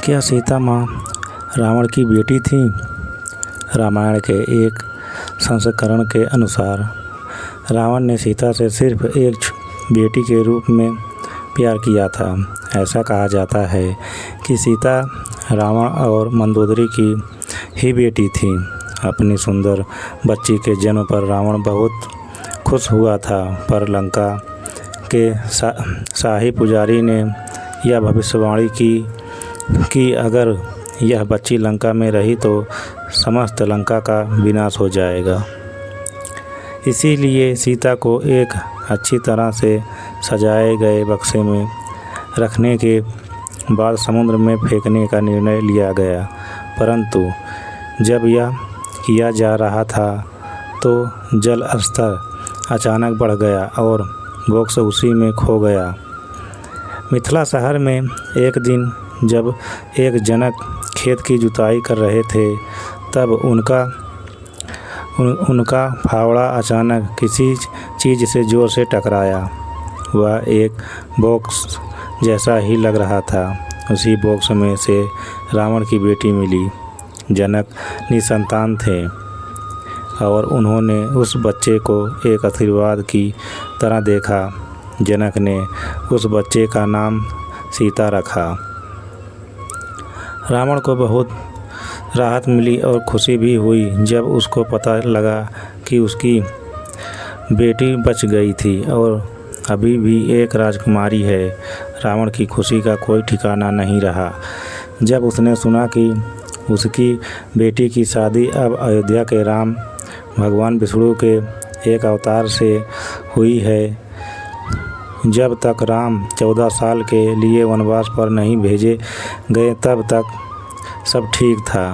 क्या सीता माँ रावण की बेटी थी? रामायण के एक संस्करण के अनुसार रावण ने सीता से सिर्फ एक बेटी के रूप में प्यार किया था। ऐसा कहा जाता है कि सीता रावण और मंदोदरी की ही बेटी थी। अपनी सुंदर बच्ची के जन्म पर रावण बहुत खुश हुआ था, पर लंका के शाही पुजारी ने यह भविष्यवाणी की कि अगर यह बच्ची लंका में रही तो समस्त लंका का विनाश हो जाएगा। इसीलिए सीता को एक अच्छी तरह से सजाए गए बक्से में रखने के बाद समुद्र में फेंकने का निर्णय लिया गया। परंतु जब यह किया जा रहा था तो जल स्तर अचानक बढ़ गया और बॉक्स उसी में खो गया। मिथिला शहर में एक दिन जब एक जनक खेत की जुताई कर रहे थे, तब उनका फावड़ा अचानक किसी चीज़ से ज़ोर से टकराया। वह एक बॉक्स जैसा ही लग रहा था। उसी बॉक्स में से रावण की बेटी मिली। जनक निसंतान थे और उन्होंने उस बच्चे को एक आशीर्वाद की तरह देखा। जनक ने उस बच्चे का नाम सीता रखा। रावण को बहुत राहत मिली और खुशी भी हुई जब उसको पता लगा कि उसकी बेटी बच गई थी और अभी भी एक राजकुमारी है। रावण की खुशी का कोई ठिकाना नहीं रहा जब उसने सुना कि उसकी बेटी की शादी अब अयोध्या के राम भगवान विष्णु के एक अवतार से हुई है। जब तक राम 14 साल के लिए वनवास पर नहीं भेजे गए तब तक सब ठीक था।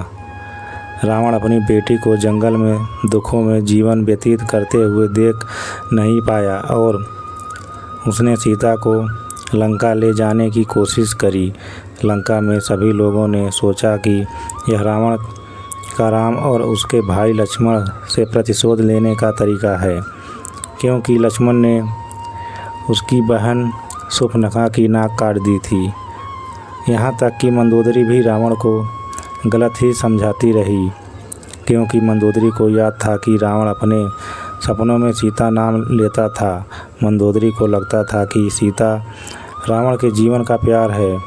रावण अपनी बेटी को जंगल में दुखों में जीवन व्यतीत करते हुए देख नहीं पाया और उसने सीता को लंका ले जाने की कोशिश करी। लंका में सभी लोगों ने सोचा कि यह रावण का राम और उसके भाई लक्ष्मण से प्रतिशोध लेने का तरीका है, क्योंकि लक्ष्मण ने उसकी बहन शूर्पणखा की नाक काट दी थी। यहाँ तक कि मंदोदरी भी रावण को गलत ही समझाती रही, क्योंकि मंदोदरी को याद था कि रावण अपने सपनों में सीता नाम लेता था। मंदोदरी को लगता था कि सीता रावण के जीवन का प्यार है।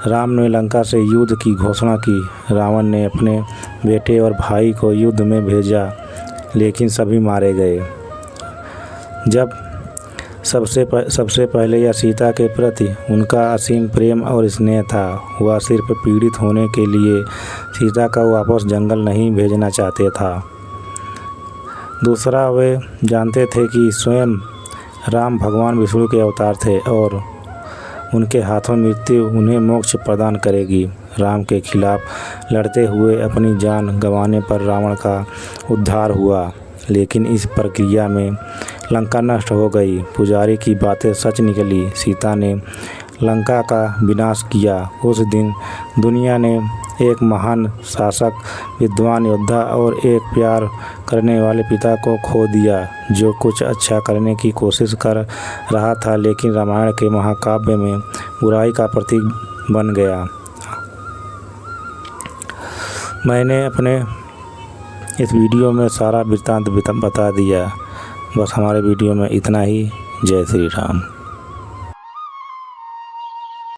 राम ने लंका से युद्ध की घोषणा की। रावण ने अपने बेटे और भाई को युद्ध में भेजा, लेकिन सभी मारे गए। जब सबसे पहले यह सीता के प्रति उनका असीम प्रेम और स्नेह था। वह सिर्फ पीड़ित होने के लिए सीता का वापस जंगल नहीं भेजना चाहते था। दूसरा, वे जानते थे कि स्वयं राम भगवान विष्णु के अवतार थे और उनके हाथों मृत्यु उन्हें मोक्ष प्रदान करेगी। राम के खिलाफ लड़ते हुए अपनी जान गंवाने पर रावण का उद्धार हुआ, लेकिन इस प्रक्रिया में लंका नष्ट हो गई। पुजारी की बातें सच निकली। सीता ने लंका का विनाश किया। उस दिन दुनिया ने एक महान शासक, विद्वान योद्धा और एक प्यार करने वाले पिता को खो दिया, जो कुछ अच्छा करने की कोशिश कर रहा था, लेकिन रामायण के महाकाव्य में बुराई का प्रतीक बन गया। मैंने अपने इस वीडियो में सारा वृत्तांत बता दिया। बस हमारे वीडियो में इतना ही। जय श्री राम।